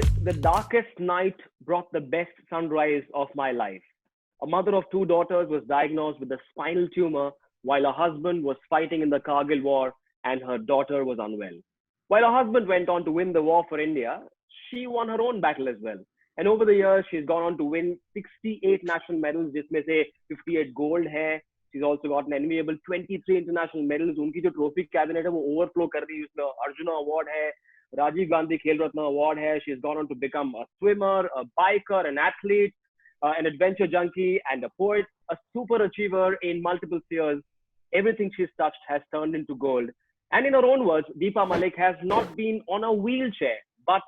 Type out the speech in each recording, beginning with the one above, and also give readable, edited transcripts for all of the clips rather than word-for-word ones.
said, the darkest night brought the best sunrise of my life. A mother of two daughters was diagnosed with a spinal tumor while her husband was fighting in the Kargil war and her daughter was unwell. While her husband went on to win the war for India, she won her own battle as well. And over the years, she's gone on to win 68 national medals, जिसमें से 58 gold है. She's also got an enviable 23 international medals. उनकी जो trophy cabinet है वो overflow कर रही है. उसमें Arjuna Award है, Rajiv Gandhi Khel Ratna Award hai. She's gone on to become a swimmer, a biker, an athlete, an adventure junkie, and a poet, a super achiever in multiple spheres. Everything she's touched has turned into gold. And in her own words, Deepa Malik has not been on a wheelchair, but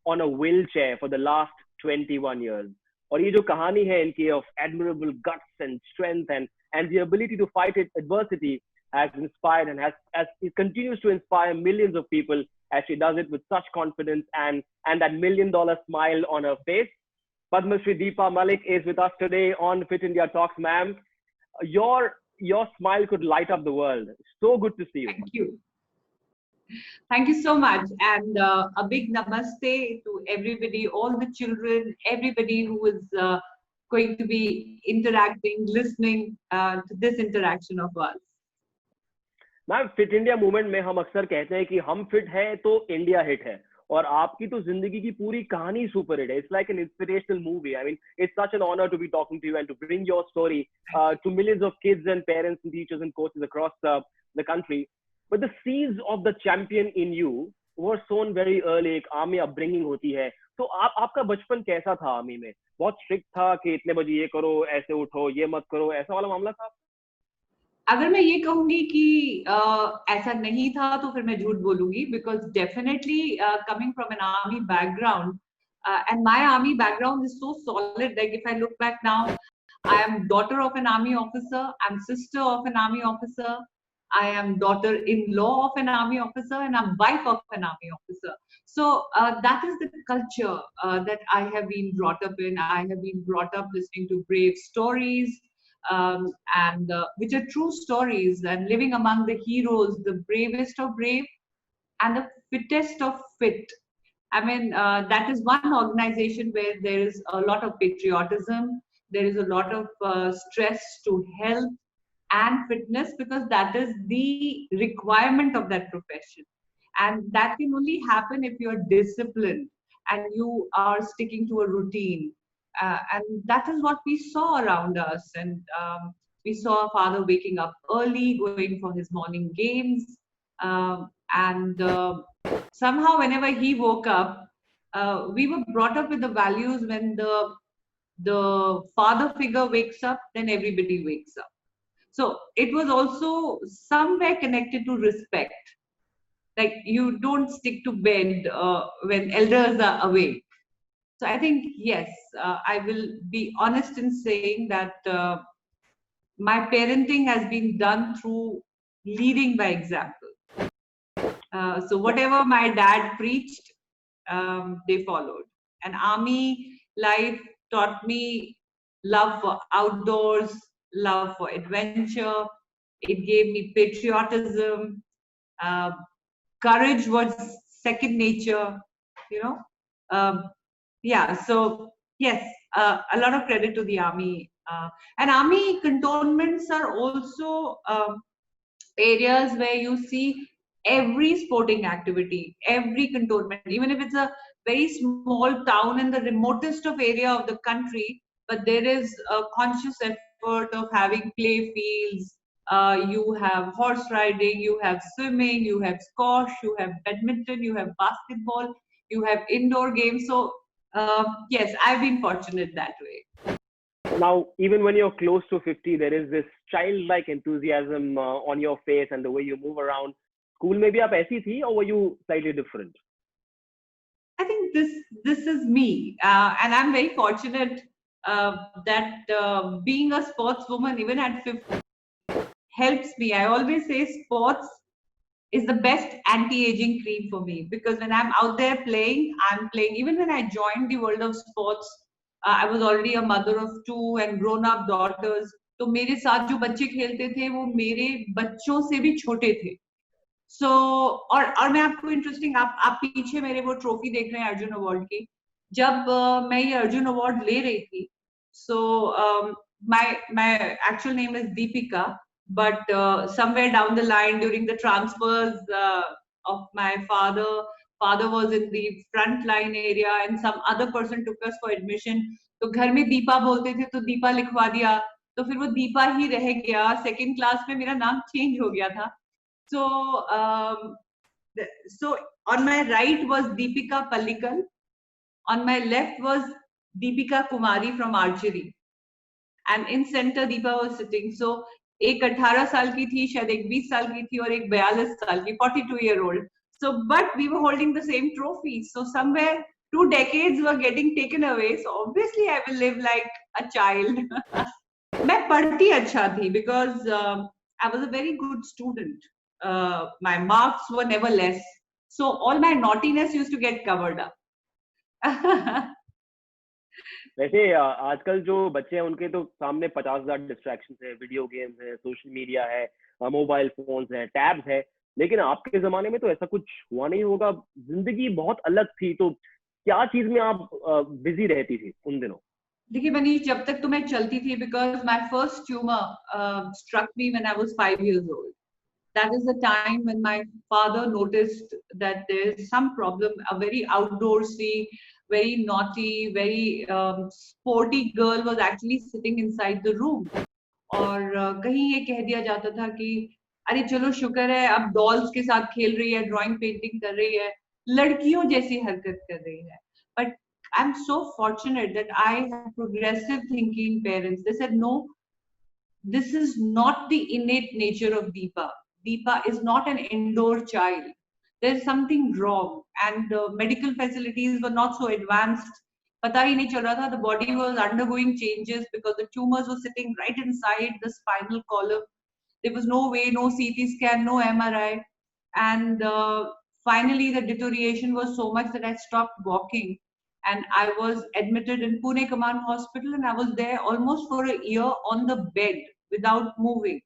on a wheelchair for the last 21 years. और ये जो कहानी है इनकी of admirable guts and strength and the ability to fight adversity has inspired and as it continues to inspire millions of people as she does it with such confidence and that $1,000,000 smile on her face. Padma Shri Deepa Malik is with us today on Fit India Talks, ma'am. Your smile could light up the world. So good to see you. Thank you. Thank you so much. And a big namaste to everybody, all the children, everybody who is going to be interacting, listening to this interaction of us. Ma'am fit India movement में हम अक्सर कहते हैं कि हम fit हैं तो India hit है और आपकी तो जिंदगी की पूरी कहानी सुपर हिट है. It's like an inspirational movie. I mean it's such an honour to be talking to you and to bring your story to millions of kids and parents and teachers and coaches across the country. But the seeds of the champion in you were sown very early. एक army upbringing होती है तो आपका बचपन कैसा था? Army में बहुत स्ट्रिक्ट था कि इतने बजे ये करो, ऐसे उठो, ये मत करो, ऐसा वाला मामला था? अगर मैं ये कहूंगी कि ऐसा नहीं था तो फिर मैं झूठ बोलूंगी, because definitely coming from an army background and my army background is so solid. Like if I look back now, I am daughter of an army officer, I am sister of an army officer, I am daughter-in-law of an army officer, and I'm wife of an army officer. So that is the culture that I have been brought up in. I have been brought up listening to brave stories, and which are true stories, and living among the heroes, the bravest of brave and the fittest of fit. I mean, that is one organization where there is a lot of patriotism, there is a lot of stress to health and fitness, because that is the requirement of that profession, and that can only happen if you're disciplined and you are sticking to a routine, and that is what we saw around us. And we saw our father waking up early, going for his morning games, and somehow whenever he woke up, we were brought up with the values, when the father figure wakes up, then everybody wakes up. So it was also somewhere connected to respect. Like, you don't stick to bed when elders are awake. So I think, yes, I will be honest in saying that my parenting has been done through leading by example. So whatever my dad preached, they followed. And army life taught me love for outdoors, love for adventure. It gave me patriotism. Courage was second nature, you know. Yeah, so yes, a lot of credit to the army. And army cantonments are also areas where you see every sporting activity, every cantonment, even if it's a very small town in the remotest of area of the country, but there is a conscious effort of having play fields. You have horse riding, you have swimming, you have squash, you have badminton, you have basketball, you have indoor games. So yes, I've been fortunate that way. Now, even when you're close to 50, there is this childlike enthusiasm on your face and the way you move around. School में भी आप ऐसी थी, or were you slightly different? I think this is me, and I'm very fortunate that being a sportswoman even at 50 helps me. I always say sports is the best anti-aging cream for me, because when I'm out there playing, I'm playing. Even when I joined the world of sports, I was already a mother of two and grown-up daughters. तो मेरे साथ जो बच्चे खेलते थे वो मेरे बच्चों से भी छोटे थे. So और मैं आपको इंटरेस्टिंग, आप पीछे मेरे वो ट्रॉफी देख रहे हैं अर्जुन अवार्ड की. जब मैं ये अर्जुन अवार्ड ले रही थी, so my actual name is Deepika, but somewhere down the line during the transfers of my father was in the front line area and some other person took us for admission. तो घर में दीपा बोलते थे तो दीपा लिखवा दिया, तो फिर वो दीपा ही रह गया. सेकेंड क्लास में मेरा नाम चेंज हो गया था. So so on my right was Deepika Pallikal. On my left was Deepika Kumari from archery, and in center Deepa was sitting. So एक 18 साल की थी, शायद एक 20 साल की थी और एक 42 साल की, 42-year-old. So but we were holding the same trophy. So somewhere 2 decades were getting taken away. So obviously I will live like a child. मैं पढ़ती अच्छा थी because I was a very good student. My marks were never less. So all my naughtiness used to get covered up. वैसे आजकल जो बच्चे हैं उनके तो सामने 50,000 डिस्ट्रैक्शन है, वीडियो गेम्स है, सोशल मीडिया है, मोबाइल फोन्स है, टैब्स है, लेकिन आपके जमाने में तो ऐसा कुछ हुआ नहीं होगा. जिंदगी बहुत अलग थी. तो क्या चीज में आप बिजी रहती थी उन दिनों? देखिए मनीष, जब तक तो मैं चलती थी, because my first tumour struck me when I was 5 years old. That is the time when my father noticed that there is some problem. A very outdoorsy, very naughty, very sporty girl was actually sitting inside the room. और कहीं ये कह दिया जाता था कि अरे चलो शुक्र है अब डॉल्स के साथ खेल रही है, ड्राइंग पेंटिंग कर रही है, लड़कियों जैसी हरकत कर रही है. But I'm so fortunate that I have progressive thinking parents. They said, no, this is not the innate nature of Deepa. Deepa is not an indoor child. There's something wrong, and medical facilities were not so advanced. पता ही नहीं चल रहा था. The body was undergoing changes because the tumors were sitting right inside the spinal column. There was no way, no CT scan, no MRI, and finally the deterioration was so much that I stopped walking. And I was admitted in Pune Command Hospital, and I was there almost for a year on the bed without moving.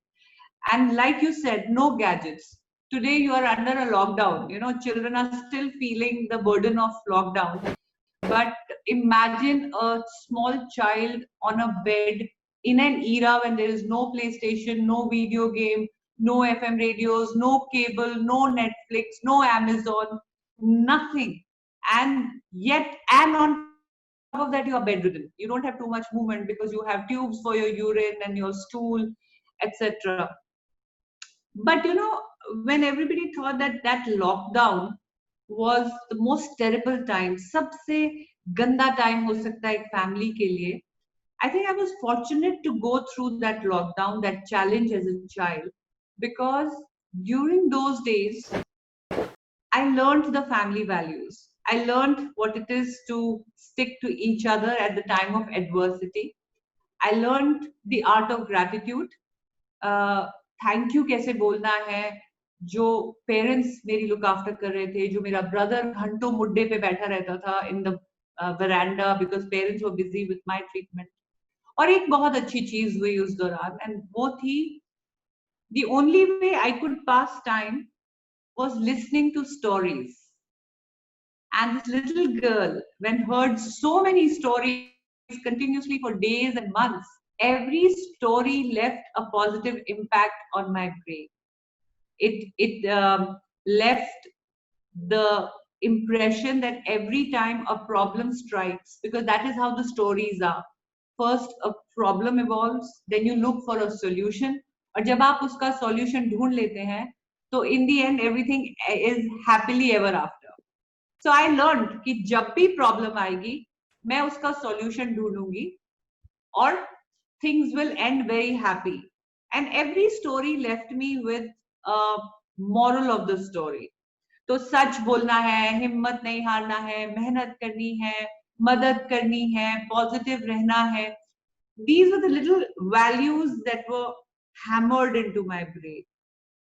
And like you said, no gadgets. Today you are under a lockdown. You know, children are still feeling the burden of lockdown. But imagine a small child on a bed in an era when there is no PlayStation, no video game, no FM radios, no cable, no Netflix, no Amazon, nothing. And yet, and on top of that, you are bedridden. You don't have too much movement because you have tubes for your urine and your stool, etc. But you know, when everybody thought that that lockdown was the most terrible time, सबसे गंदा time हो सकता है एक family के लिए, I think I was fortunate to go through that lockdown, that challenge as a child, because during those days, I learned the family values. I learned what it is to stick to each other at the time of adversity. I learned the art of gratitude. Thank you कैसे बोलना है. जो parents मेरी look after कर रहे थे, जो मेरा ब्रदर घंटों मुड्डे पे बैठा रहता था in the veranda because parents were busy with my treatment. और एक बहुत अच्छी चीज हुई उस दौरान, एंड वो थी the only way I could pass time was listening to stories. And this little girl, when heard so many stories continuously for days and months, every story left a positive impact on my brain. It left the impression that every time a problem strikes, because that is how the stories are. First a problem evolves, then you look for a solution, और जब आप उसका solution ढूंढ लेते हैं, तो in the end everything is happily ever after. So I learned कि जब भी problem आएगी, मैं उसका solution ढूंढूंगी और things will end very happy. And every story left me with a moral of the story. तो सच बोलना है, हिम्मत नहीं हारना है, मेहनत करनी है, मदद करनी है, positive रहना है. These were the little values that were hammered into my brain.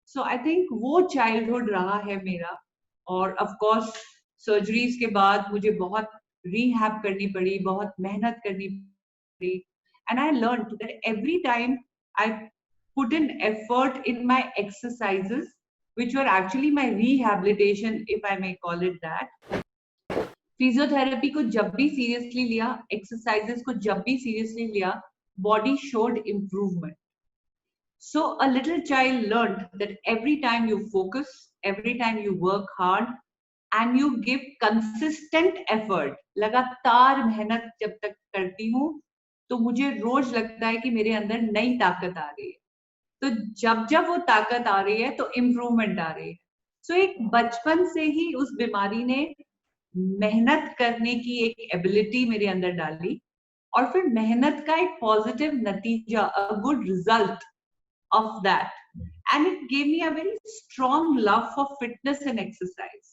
So I think वो childhood रहा है मेरा. और of course surgeries के बाद मुझे बहुत rehab करनी पड़ी, बहुत मेहनत करनी पड़ी. And I learned that every time I put in effort in my exercises, which were actually my rehabilitation, if I may call it that, physiotherapy को जब भी सीरियसली लिया, एक्सरसाइजेस को जब भी सीरियसली लिया, body showed improvement. So a little child learned that every time you focus, every time you work hard, and you give consistent effort, लगातार मेहनत जब तक करती हूँ, तो मुझे रोज लगता है कि मेरे अंदर नई ताकत आ रही है. तो जब जब वो ताकत आ रही है तो इम्प्रूवमेंट आ रही है. सो एक बचपन से ही उस बीमारी ने मेहनत करने की एक एबिलिटी मेरे अंदर डाली, और फिर मेहनत का एक पॉजिटिव नतीजा, a good result of that, and it gave me a very strong love for fitness and exercise.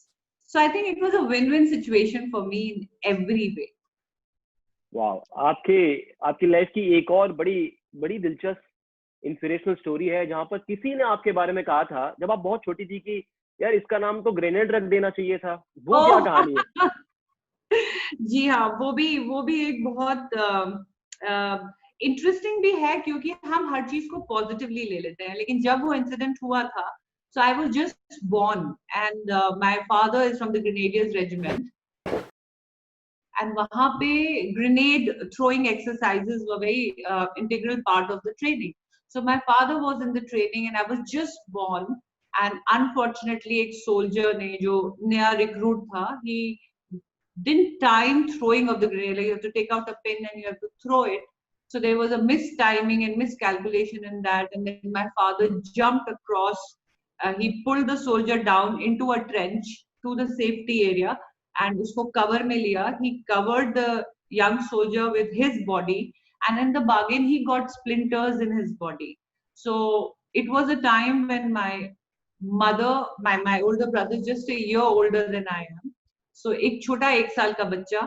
So I think it was a win-win situation for me in every way. वाह, आपकी life की एक और बड़ी दिलचस्प inspirational story है, जहां पर किसी ने आपके बारे में कहा था जब आप बहुत छोटी थी कि यार इसका नाम तो ग्रेनेड रख देना चाहिए था. वो क्या कहानी है? जी हाँ, वो भी एक बहुत इंटरेस्टिंग भी है, क्योंकि हम हर चीज को पॉजिटिवली ले लेते हैं. लेकिन जब वो इंसिडेंट हुआ था, so I was just born, and my father is from the grenadiers regiment, and वहां पे grenade throwing exercises were very integral part of the training. So my father was in the training and I was just born, and unfortunately एक soldier ने, जो नया recruit था, he didn't time throwing of the grenade. Like you have to take out a pin and you have to throw it. So there was a mistiming and miscalculation in that. And then my father jumped across. He pulled the soldier down into a trench to the safety area and usko cover mein liya. He covered the young soldier with his body, and in the bargain he got splinters in his body. So it was a time when my mother, my older brother, just a year older than I am. So एक छोटा 1 साल का बच्चा,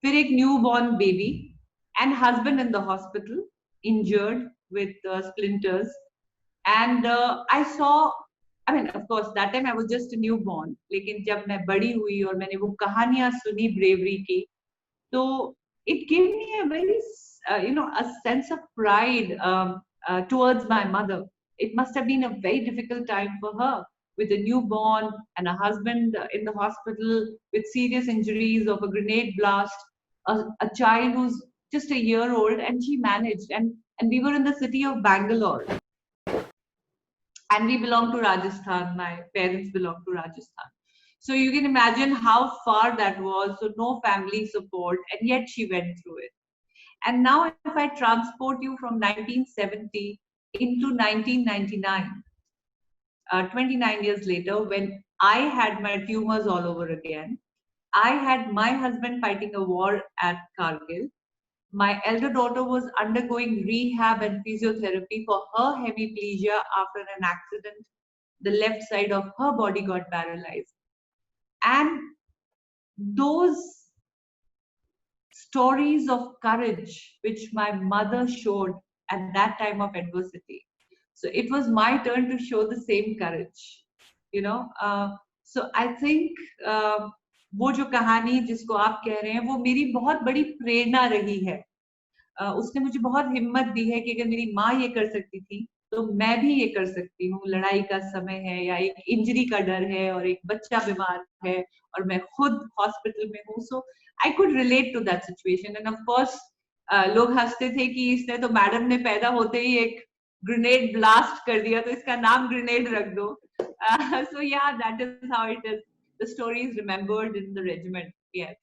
फिर एक newborn baby, and husband in the hospital, injured with splinters. And I saw, I mean, of course, that time I was just a newborn. लेकिन जब मैं बड़ी हुई और मैंने वो कहानियां सुनी bravery की, तो it gave me a very, a sense of pride towards my mother. It must have been a very difficult time for her, with a newborn and a husband in the hospital with serious injuries of a grenade blast, a child who's just a year old, and she managed. And we were in the city of Bangalore, and we belong to Rajasthan. My parents belong to Rajasthan. So you can imagine how far that was. So no family support, and yet she went through it. And now if I transport you from 1970 into 1999, 29 years later, when I had my tumors all over again, I had my husband fighting a war at Kargil. My elder daughter was undergoing rehab and physiotherapy for her hemiplegia after an accident. The left side of her body got paralyzed. And those stories of courage which my mother showed at that time of adversity. So it was my turn to show the same courage, you know. So I think वो जो कहानी जिसको आप कह रहे हैं, वो मेरी बहुत बड़ी प्रेरणा रही है. उसने मुझे बहुत हिम्मत दी है कि अगर मेरी माँ ये कर सकती थी, तो मैं भी ये कर सकती हूँ. लड़ाई का समय है, या एक इंजरी का डर है, और एक बच्चा बीमार है, और मैं खुद हॉस्पिटल में हूँ. So I could relate to that situation. And of course लोग हंसते थे कि इसने तो, मैडम ने पैदा होते ही एक ग्रेनेड ब्लास्ट कर दिया, तो इसका नाम ग्रेनेड रख दो. So yeah, that is how it is. The story is remembered in the regiment. Yes.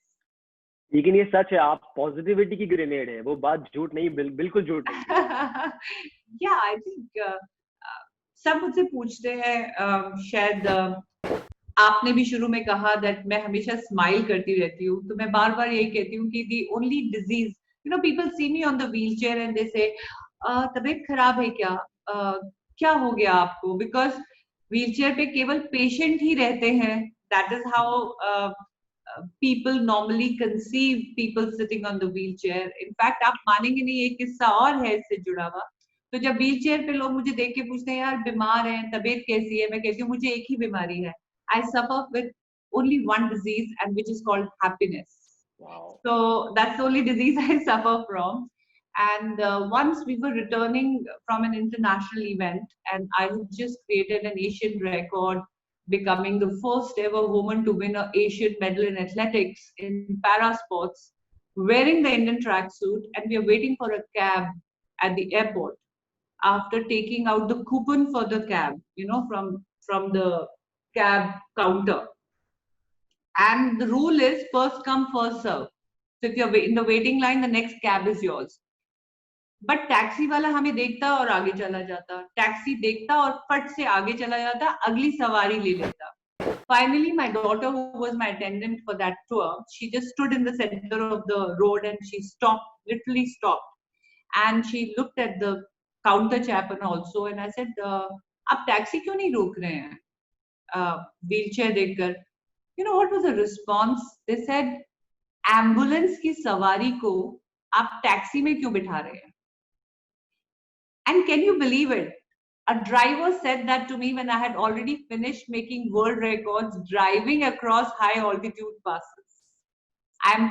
लेकिन ये सच है, आप पॉजिटिविटी की ग्रेनेड है, वो बात झूठ नहीं, बिल्कुल झूठ नहीं. Yeah, I think सब मुझसे पूछते हैं, शायद आपने भी शुरू में कहा दैट मैं हमेशा स्माइल करती रहती हूँ, तो मैं बार बार यही कहती हूँ कि the only disease, people see me on the wheelchair and they say, तबीयत खराब है क्या, क्या हो गया आपको? Because व्हीलचेयर पे केवल पेशेंट ही रहते हैं. That is how people normally conceive people sitting on the wheelchair. In fact, आप मानेंगे नहीं, एक किस्सा और है इससे जुड़ा हुआ. तो जब व्हीलचेयर पे लोग मुझे देख के पूछते हैं, यार बीमार हैं, तबीयत कैसी है, मैं कहती हूँ मुझे एक ही बीमारी है. I suffer with only one disease, and which is called happiness. Wow. So that's the only disease I suffer from. And once we were returning from an international event, and I had just created an Asian record becoming the first ever woman to win an Asian medal in athletics in para sports, wearing the Indian tracksuit, and we are waiting for a cab at the airport after taking out the coupon for the cab, from the cab counter. And the rule is first come, first serve. So if you're in the waiting line, the next cab is yours. But taxi वाला हमें देखता और आगे चला जाता, taxi देखता और फट से आगे चला जाता, अगली सवारी ले लेता. Finally, my daughter, who was my attendant for that tour, she just stood in the center of the road and she stopped, literally stopped. And she looked at the counter chaplain also, and I said, "आप taxi क्यों नहीं रोक रहे हैं? Wheelchair देखकर." You know what was the response? They said, "ambulance की सवारी को आप टैक्सी में क्यों बिठा रहे हैं?" And can you believe it? A driver said that to me when I had already finished making world records driving across high altitude passes. I'm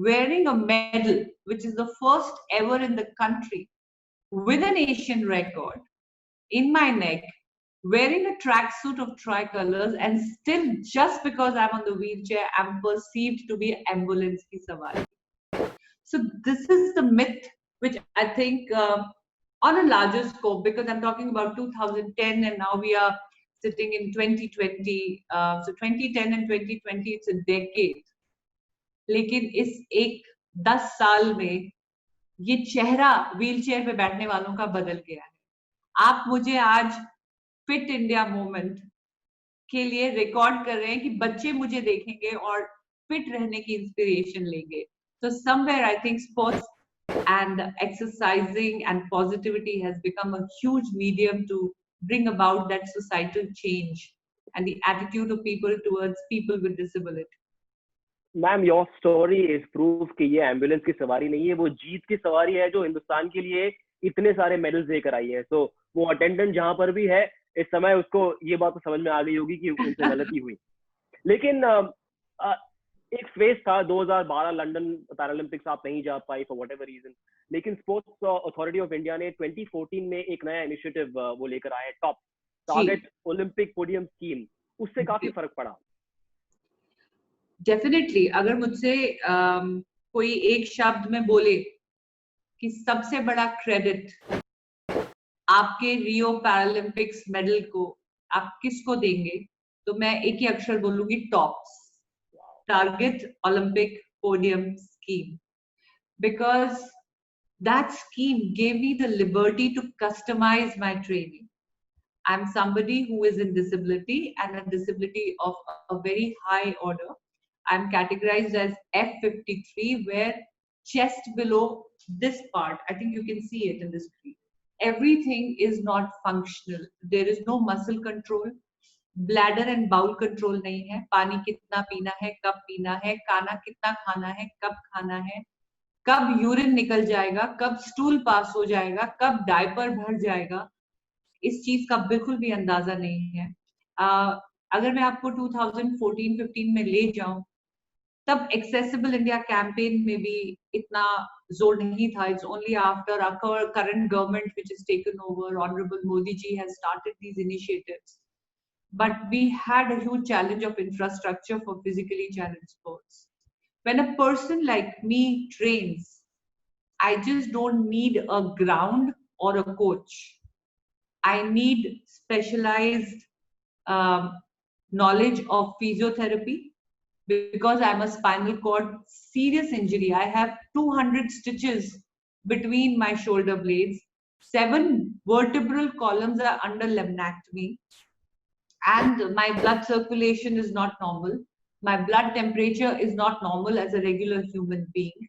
wearing a medal, which is the first ever in the country, with an Asian record in my neck, wearing a tracksuit of tricolors, and still, just because I'm on the wheelchair, I'm perceived to be ambulance ki sawari. So this is the myth, which I think on a larger scope, because I'm talking about 2010 and now we are sitting in 2020. So 2010 and 2020, it's a decade. लेकिन इस 10 साल में ये चेहरा wheelchair पे बैठने वालों का बदल गया है. आप मुझे आज फिट इंडिया मूवमेंट के लिए रिकॉर्ड कर रहे हैं कि बच्चे मुझे देखेंगे और फिट रहने की इंस्पिरेशन लेंगे. So somewhere I think sports and exercising and positivity has become a huge medium to bring about that societal change and the attitude of people towards people with disability. Ma'am, your story is proof कि ये ambulance की सवारी नहीं है, वो जीत की सवारी है जो हिंदुस्तान के लिए इतने सारे मेडल्स लेकर आई है. तो वो अटेंडेंट जहां पर भी है इस समय, उसको ये बात तो समझ में आ गई होगी कि उनसे गलती हुई. लेकिन एक फेज था 2012 लंदन पैरालंपिक्स, आप नहीं जा पाई फॉर व्हाटएवर रीजन. लेकिन स्पोर्ट्स अथॉरिटी ऑफ इंडिया ने 2014 में एक नया इनिशिएटिव वो लेकर आया, top target Olympic podium scheme. उससे काफी फर्क पड़ा. डेफिनेटली. अगर मुझसे कोई एक शब्द में बोले कि सबसे बड़ा क्रेडिट आपके रियो पैरालंपिक्स मेडल को आप किसको देंगे, तो मैं एक ही अक्षर बोलूंगी, tops. Target Olympic Podium Scheme, because that scheme gave me the liberty to customize my training. I'm somebody who is in disability and a disability of a very high order. I'm categorized as F53, where chest below this part, I think you can see it in the screen, everything is not functional. There is no muscle control. Bladder and bowel control नहीं है. पानी कितना पीना है, कब पीना है, खाना कितना खाना है, कब खाना है, कब यूरिन निकल जाएगा, कब स्टूल पास हो जाएगा, कब डायपर भर जाएगा, इस चीज का बिल्कुल भी अंदाजा नहीं है. अगर मैं आपको 2014-15 में ले जाऊं, तब एक्सेसिबल इंडिया कैंपेन में भी इतना जोर नहीं था. It's only after our current government which is taken over, honourable Modi ji has started these initiatives. But we had a huge challenge of infrastructure for physically challenged sports. When a person like me trains, I just don't need a ground or a coach. I need specialized knowledge of physiotherapy, because I'm a spinal cord serious injury. I have 200 stitches between my shoulder blades. 7 vertebral columns are under laminectomy. And my blood circulation is not normal. My blood temperature is not normal as a regular human being.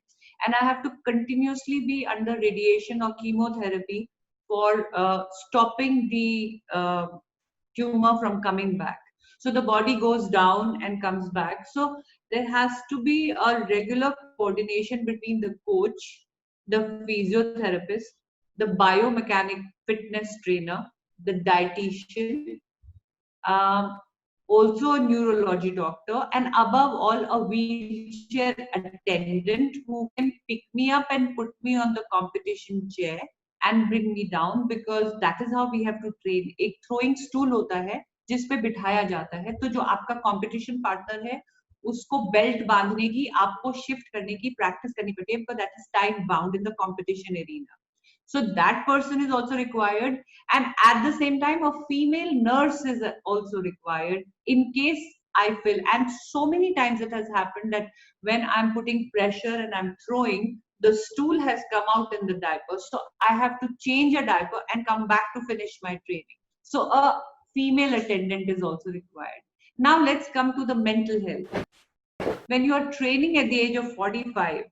And I have to continuously be under radiation or chemotherapy for stopping the tumor from coming back. So the body goes down and comes back. So there has to be a regular coordination between the coach, the physiotherapist, the biomechanic fitness trainer, the dietitian, also a neurology doctor, and above all a wheelchair attendant who can pick me up and put me on the competition chair and bring me down, because that is how we have to train. एक throwing stool होता है जिस पे बिठाया जाता है, तो जो आपका कंपटीशन पार्टनर है उसको बेल्ट बांधने की, आपको शिफ्ट करने की प्रैक्टिस करनी पड़ती है, because that is time bound in the competition arena. So that person is also required, and at the same time a female nurse is also required in case I feel, and so many times it has happened that when I'm putting pressure and I'm throwing, the stool has come out in the diaper, so I have to change a diaper and come back to finish my training. So a female attendant is also required. Now let's come to the mental health. When you are training at the age of 45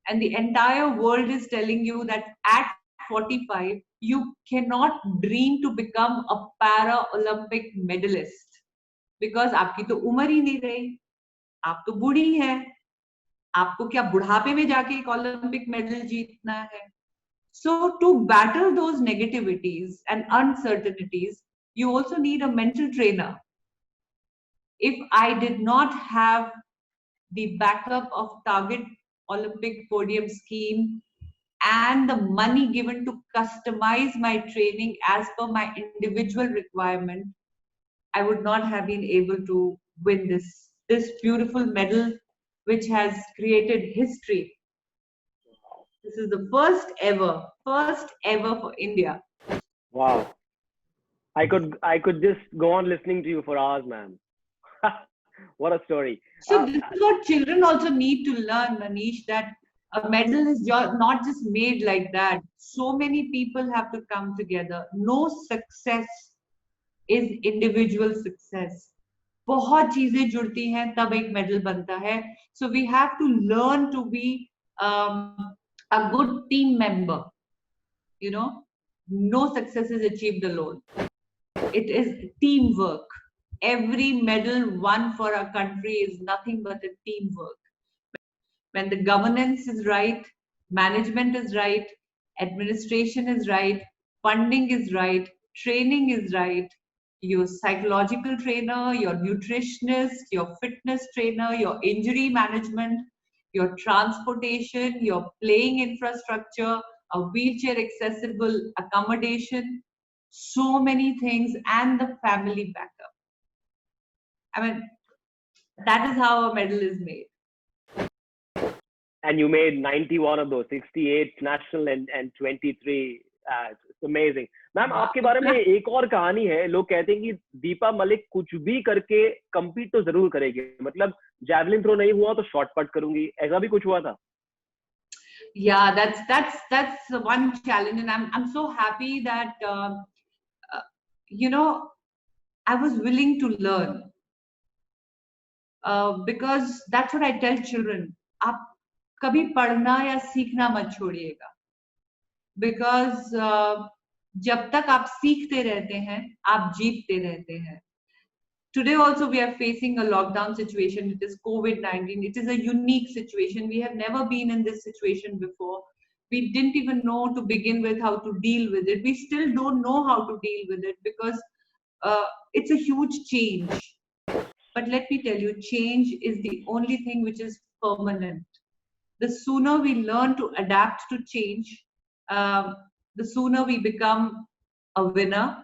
and the entire world is telling you that at 45 you cannot dream to become a para Olympic medalist because आपकी तो उम्र ही नहीं रही, आप तो बूढ़ी हैं, आपको क्या बुढ़ापे में जाके एक ओलंपिक मेडल जीतना है. So to battle those negativities and uncertainties, you also need a mental trainer. If I did not have the backup of Target Olympic Podium scheme and the money given to customize my training as per my individual requirement, I would not have been able to win this beautiful medal, which has created history. This is the first ever for India. Wow. I could just go on listening to you for hours, ma'am. What a story. So this is what children also need to learn, Manish, that a medal is not just made like that. So many people have to come together. No success is individual success. बहुत चीजें जुड़ती हैं तब एक medal बनता है. So we have to learn to be a good team member. You know, no success is achieved alone. It is teamwork. Every medal won for our country is nothing but a teamwork. When the governance is right, management is right, administration is right, funding is right, training is right, your psychological trainer, your nutritionist, your fitness trainer, your injury management, your transportation, your playing infrastructure, a wheelchair accessible accommodation, so many things, and the family backup. I mean, that is how a medal is made. And you made 91 of those, 68 national and 23. It's amazing. Ma'am आपके बारे में एक और कहानी है. लोग कहते हैं कि दीपा मलिक कुछ भी करके compete तो जरूर करेगी. मतलब javelin throw नहीं हुआ तो short put करूंगी. ऐसा भी कुछ हुआ था? Yeah, that's one challenge, and I'm so happy that you know, I was willing to learn because that's what I tell children. आप कभी पढ़ना या सीखना मत छोड़िएगा, because जब तक आप सीखते रहते हैं आप जीतते रहते हैं. Today also we are facing a lockdown situation. It is COVID-19. It is a unique situation. We have never been in this situation before. We didn't even know to begin with how to deal with it. We still don't know how to deal with it because it's a huge change. But let me tell you, change is the only thing which is permanent. The sooner we learn to adapt to change, the sooner we become a winner,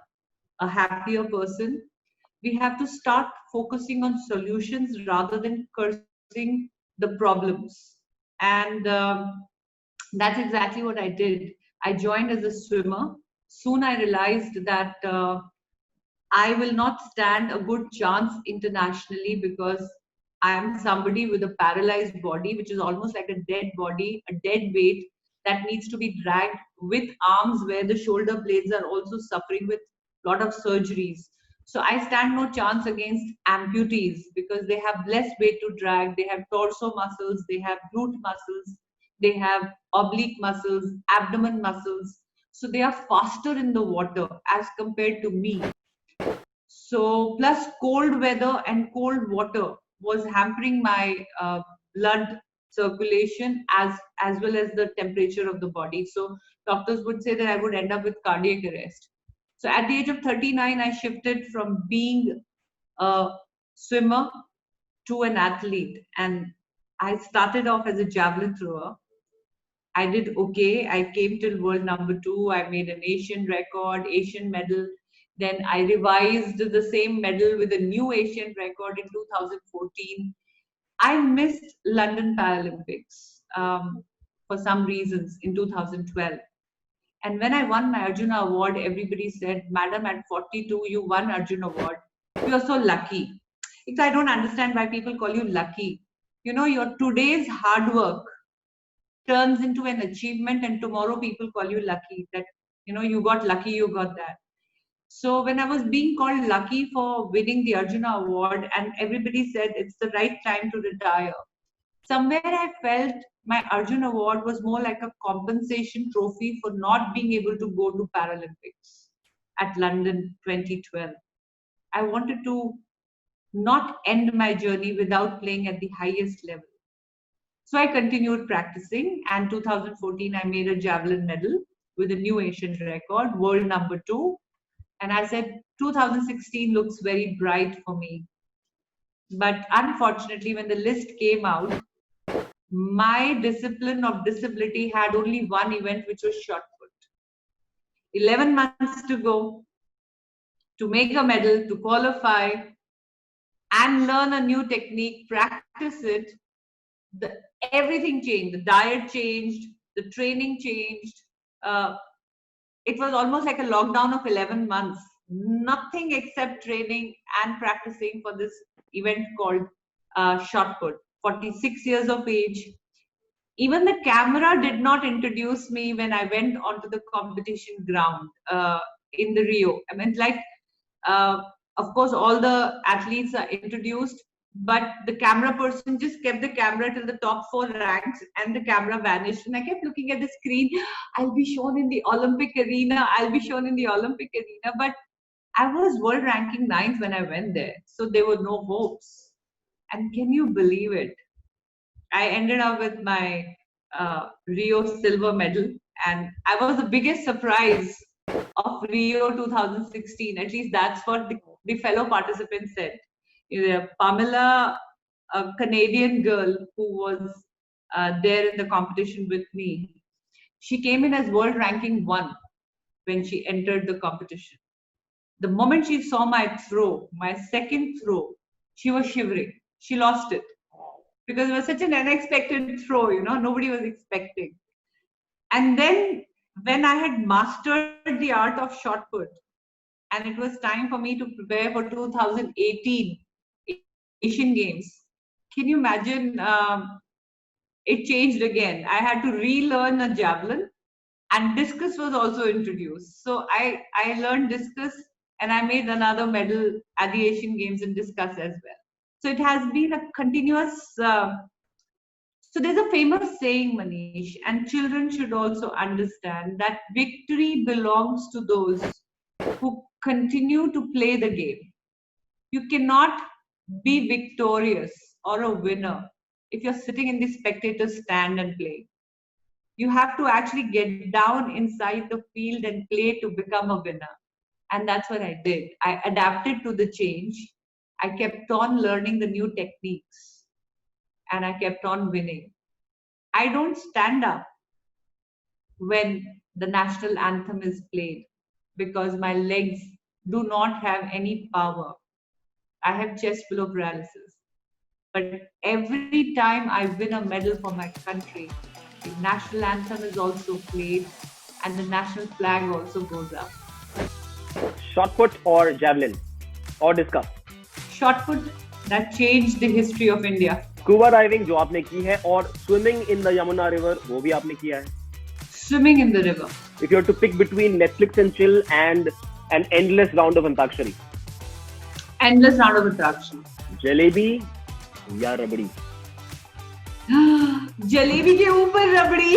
a happier person. We have to start focusing on solutions rather than cursing the problems. And that's exactly what I did. I joined as a swimmer. Soon I realized that I will not stand a good chance internationally because I am somebody with a paralyzed body, which is almost like a dead body, a dead weight that needs to be dragged with arms where the shoulder blades are also suffering with a lot of surgeries. So I stand no chance against amputees because they have less weight to drag. They have torso muscles, they have glute muscles, they have oblique muscles, abdomen muscles. So they are faster in the water as compared to me. So plus cold weather and cold water was hampering my blood circulation as well as the temperature of the body. So doctors would say that I would end up with cardiac arrest. So at the age of 39, I shifted from being a swimmer to an athlete, and I started off as a javelin thrower. I did okay. I came till world number 2. I made an Asian record, Asian medal. Then I revised the same medal with a new Asian record in 2014. I missed London Paralympics for some reasons in 2012. And when I won my Arjuna Award, everybody said, Madam, at 42, you won Arjuna Award. You are so lucky. I don't understand why people call you lucky. You know, your today's hard work turns into an achievement, and tomorrow people call you lucky. That, you know, you got lucky, you got that. So when I was being called lucky for winning the Arjuna Award, and everybody said it's the right time to retire, somewhere I felt my Arjuna Award was more like a compensation trophy for not being able to go to Paralympics at London 2012. I wanted to not end my journey without playing at the highest level. So I continued practicing, and 2014 I made a javelin medal with a new Asian record, world number 2. And I said 2016 looks very bright for me. But unfortunately, when the list came out, my discipline of disability had only one event, which was shot put. 11 months to go to make a medal, to qualify and learn a new technique, practice it. Everything changed. The diet changed, the training changed. It was almost like a lockdown of 11 months. Nothing except training and practicing for this event called shot put. 46 years of age. Even the camera did not introduce me when I went onto the competition ground in the Rio. I mean, like, of course, all the athletes are introduced, but the camera person just kept the camera till the top 4 ranks, and the camera vanished. And I kept looking at the screen. I'll be shown in the Olympic arena. I'll be shown in the Olympic arena. But I was world ranking 9th when I went there. So there were no hopes. And can you believe it? I ended up with my Rio silver medal. And I was the biggest surprise of Rio 2016. At least that's what the fellow participants said. Pamela, a Canadian girl who was there in the competition with me, she came in as world ranking 1 when she entered the competition. The moment she saw my throw, my second throw, she was shivering. She lost it because it was such an unexpected throw, you know, nobody was expecting. And then when I had mastered the art of shot put, and it was time for me to prepare for 2018 Asian Games, can you imagine? It changed again. I had to relearn a javelin, and discus was also introduced. So I learned discus, and I made another medal at the Asian Games in discus as well. So it has been a continuous. So there's a famous saying, Manish, and children should also understand that victory belongs to those who continue to play the game. You cannot be victorious or a winner if you're sitting in the spectator stand and play. You have to actually get down inside the field and play to become a winner. And that's what I did. I adapted to the change. I kept on learning the new techniques, and I kept on winning. I don't stand up when the national anthem is played because my legs do not have any power. I have chest pillow paralysis. But every time I win a medal for my country, the national anthem is also played and the national flag also goes up. Shot put or javelin or discus? Shot put, that changed the history of India. Scuba diving जो आपने की है, और swimming in the Yamuna River वो भी आपने किया है. Swimming in the river. If you have to pick between Netflix and chill and an endless round of Antakshari. Endless round of Antakshari. Jalebi या रबड़ी? जलेबी के ऊपर रबड़ी.